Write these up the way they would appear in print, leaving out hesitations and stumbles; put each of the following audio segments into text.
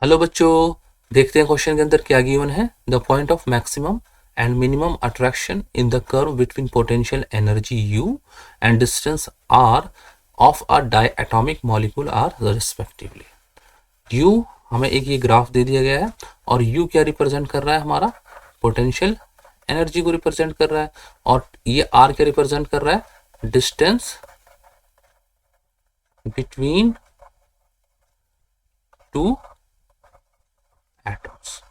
Hello बच्चों, देखते हैं क्वेश्चन के अंदर क्या गिवन है। The point of maximum and minimum attraction in the curve between potential energy U and distance R of a diatomic molecule are respectively. U हमें एक ये ग्राफ दे दिया गया है और यू क्या रिप्रेजेंट कर रहा है, हमारा पोटेंशियल एनर्जी को रिप्रेजेंट कर रहा है, और ये आर क्या रिप्रेजेंट कर रहा है, डिस्टेंस बिटवीन टू एटम्स।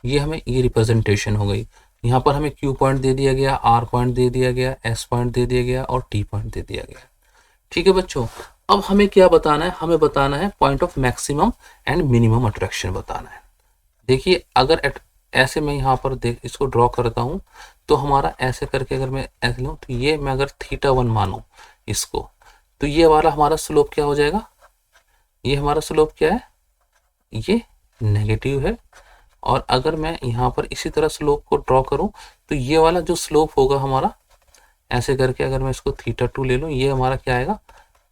ये हमें ये रिप्रेजेंटेशन हो गई। यहाँ पर हमें क्यू पॉइंट दे दिया गया, आर पॉइंट दे दिया गया, एस पॉइंट दे दिया गया और टी पॉइंट दे दिया गया। ठीक है बच्चों, अब हमें क्या बताना है, हमें बताना है point of maximum and minimum attraction बताना है। देखिए अगर ऐसे मैं यहाँ पर देख इसको ड्रॉ करता हूँ तो हमारा ऐसे करके अगर मैं ऐसे लूँ तो ये मैं अगर θ1 मानूँ इसको, तो ये वाला हमारा स्लोप क्या हो जाएगा, ये हमारा स्लोप क्या है, ये नेगेटिव है। और अगर मैं यहाँ पर इसी तरह स्लोप को ड्रॉ करूँ तो ये वाला जो स्लोप होगा हमारा, ऐसे करके अगर मैं इसको θ2 ले लूँ, ये हमारा क्या आएगा,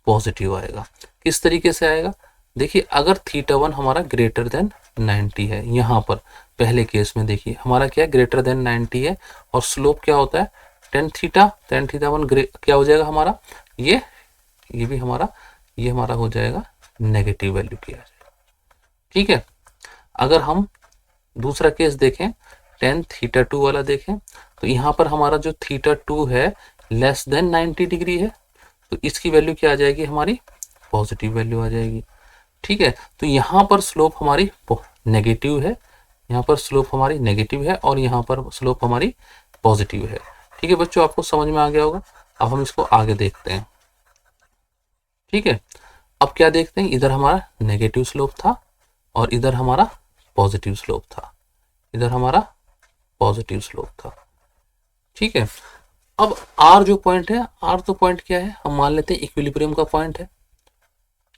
पॉजिटिव आएगा। किस तरीके से आएगा, देखिए अगर θ1 हमारा ग्रेटर देन 90 है, यहाँ पर पहले केस में देखिए हमारा क्या है, ग्रेटर देन 90 है, और स्लोप क्या होता है tan θ1 क्या हो जाएगा हमारा, ये भी हमारा, ये हमारा हो जाएगा नेगेटिव वैल्यू की आ जाएगा। ठीक है, अगर हम दूसरा केस देखें, tan θ2 वाला देखें, तो यहाँ पर हमारा जो θ2 है लेस देन 90 डिग्री है, तो इसकी वैल्यू क्या आ जाएगी, हमारी पॉजिटिव वैल्यू आ जाएगी। ठीक है, तो यहाँ पर स्लोप हमारी नेगेटिव है, यहाँ पर स्लोप हमारी नेगेटिव है और यहाँ पर स्लोप हमारी पॉजिटिव है। ठीक है बच्चों, आपको समझ में आ गया होगा। अब हम इसको आगे देखते हैं। ठीक है, अब क्या देखते हैं, इधर हमारा नेगेटिव स्लोप था और इधर हमारा पॉजिटिव स्लोप था, इधर हमारा पॉजिटिव स्लोप था। ठीक है, अब आर जो पॉइंट है, आर तो पॉइंट क्या है, हम मान लेते हैं इक्विलिब्रियम का पॉइंट है,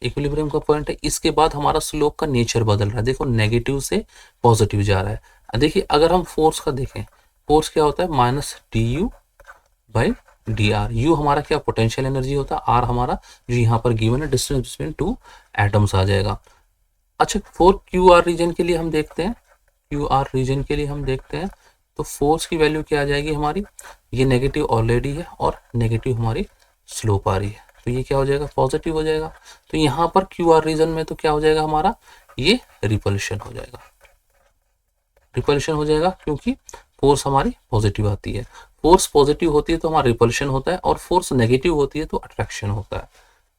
इक्विलिब्रियम का पॉइंट है। इसके बाद हमारा स्लोप का नेचर बदल रहा है, देखो नेगेटिव से पॉजिटिव जा रहा है। देखिए अगर हम फोर्स का देखें, फोर्स क्या होता है, minus D you by D R. You हमारा क्या पोटेंशियल एनर्जी होता है, आर हमारा जो यहाँ पर गिवन है डिस्टेंस बिटवीन टू एटम्स आ जाएगा। अच्छा, फॉर क्यू आर रीजन के लिए हम देखते हैं, क्यू आर रीजन के लिए हम देखते हैं तो फोर्स की वैल्यू क्या आ जाएगी हमारी, ये नेगेटिव ऑलरेडी है और नेगेटिव हमारी स्लोप आ रही है, तो ये क्या हो जाएगा, पॉजिटिव हो जाएगा। तो यहाँ पर क्यू आर रीजन में तो क्या हो जाएगा हमारा, ये रिपल्शन हो जाएगा, रिपल्शन हो जाएगा, क्योंकि फोर्स हमारी पॉजिटिव आती है। फोर्स पॉजिटिव होती है तो हमारा रिपल्शन होता है, और फोर्स नेगेटिव होती है तो अट्रैक्शन होता है।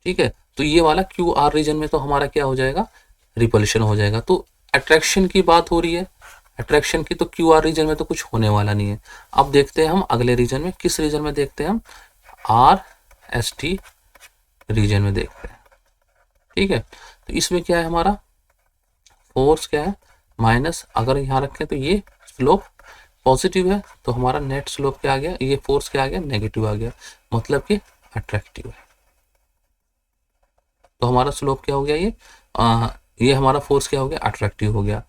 ठीक है, तो ये वाला क्यू आर रीजन में तो हमारा क्या हो जाएगा, रिपल्शन हो जाएगा। तो अट्रैक्शन की बात हो रही है, अट्रैक्शन की, तो क्यू आर रीजन में तो कुछ होने वाला नहीं है। अब देखते हैं हम अगले रीजन में, किस रीजन में देखते हैं हम, आर एस टी रीजन में देखते हैं। ठीक है, तो इसमें क्या है हमारा, फोर्स क्या है माइनस, अगर यहाँ रखें तो ये स्लोप पॉजिटिव है, तो हमारा नेट स्लोप क्या आ गया, ये फोर्स क्या आ गया, नेगेटिव आ गया, मतलब कि अट्रैक्टिव है। तो हमारा स्लोप क्या हो गया, ये हमारा फोर्स क्या हो गया, अट्रैक्टिव हो गया।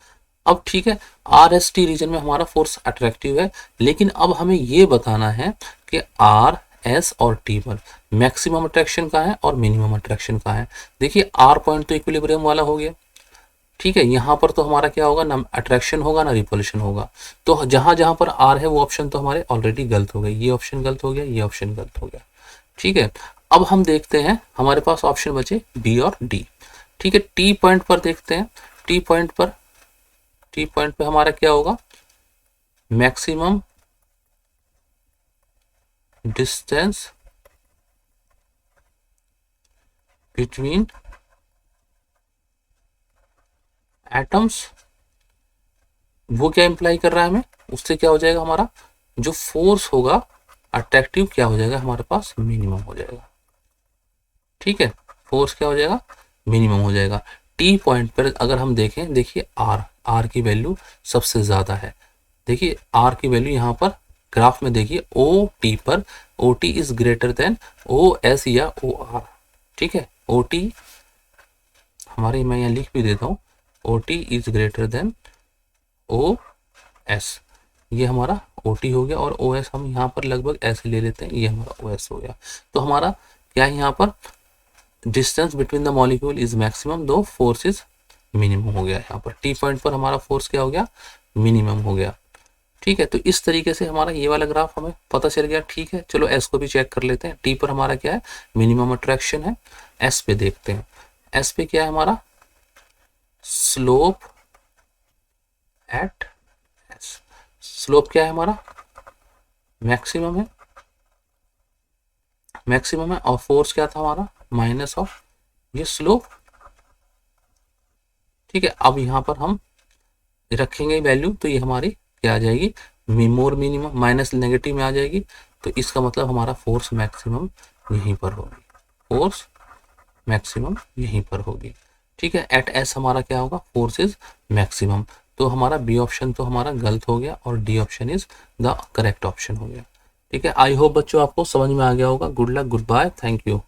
अब ठीक है, आर एस टी रीजन में हमारा फोर्स अट्रैक्टिव है, लेकिन अब हमें ये बताना है कि आर एस और टी पर मैक्सिमम अट्रैक्शन कहाँ है और मिनिमम अट्रैक्शन कहाँ है। देखिए आर पॉइंट तो इक्विलिब्रियम वाला हो गया, ठीक है, यहाँ पर तो हमारा क्या होगा, ना अट्रैक्शन होगा ना रिपल्शन होगा। तो जहां जहां पर आर है वो ऑप्शन तो हमारे ऑलरेडी गलत हो गए, ये ऑप्शन गलत हो गया, ये ऑप्शन गलत हो गया। ठीक है, अब हम देखते हैं, हमारे पास ऑप्शन बचे बी और डी। ठीक है, टी पॉइंट पर देखते हैं, टी पॉइंट पर, टी पॉइंट पे हमारा क्या होगा, मैक्सिमम डिस्टेंस बिटवीन एटम्स, वो क्या इंप्लाई कर रहा है हमें, उससे क्या हो जाएगा, हमारा जो फोर्स होगा अट्रैक्टिव क्या हो जाएगा, हमारे पास मिनिमम हो जाएगा। ठीक है, फोर्स क्या हो जाएगा, मिनिमम हो जाएगा। टी पॉइंट पर अगर हम देखें, देखिए आर, आर की वैल्यू सबसे ज्यादा है। देखिए आर की वैल्यू यहाँ पर ग्राफ में देखिए, ओ टी पर, O T is greater than O S या ओ आर। ठीक है, ओ टी हमारे, मैं यहाँ लिख भी देता हूँ, O T is greater than O S, ये हमारा ओ टी हो गया, और ओ एस हम यहाँ पर लगभग ऐसे ले लेते हैं, ये हमारा ओ एस हो गया। तो हमारा क्या है यहाँ पर, distance between the molecule is maximum दो फोर्स इज मिनिमम हो गया। यहाँ पर टी पॉइंट पर हमारा फोर्स क्या हो गया, मिनिमम हो गया। ठीक है, तो इस तरीके से हमारा ये वाला ग्राफ हमें पता चल गया। ठीक है, चलो एस को भी चेक कर लेते हैं। टी पर हमारा क्या है, मिनिमम अट्रैक्शन है। एस पे देखते हैं, एस पे क्या है हमारा, स्लोप एट एस। स्लोप क्या है हमारा, मैक्सिमम है, मैक्सिमम है, और फोर्स क्या था हमारा, माइनस ऑफ ये स्लोप। ठीक है, अब यहाँ पर हम रखेंगे वैल्यू, तो ये हमारी क्या आ जाएगी, मोर मिनिमम, माइनस नेगेटिव में आ जाएगी। तो इसका मतलब हमारा फोर्स मैक्सिमम यहीं पर होगी, फोर्स मैक्सिमम यहीं पर होगी। ठीक है, एट एस हमारा क्या होगा, फोर्स इज मैक्सिमम। तो हमारा बी ऑप्शन तो हमारा गलत हो गया और D option is the correct option हो गया। ठीक है, आई होप बच्चों आपको समझ में आ गया होगा। Good luck, goodbye, thank you.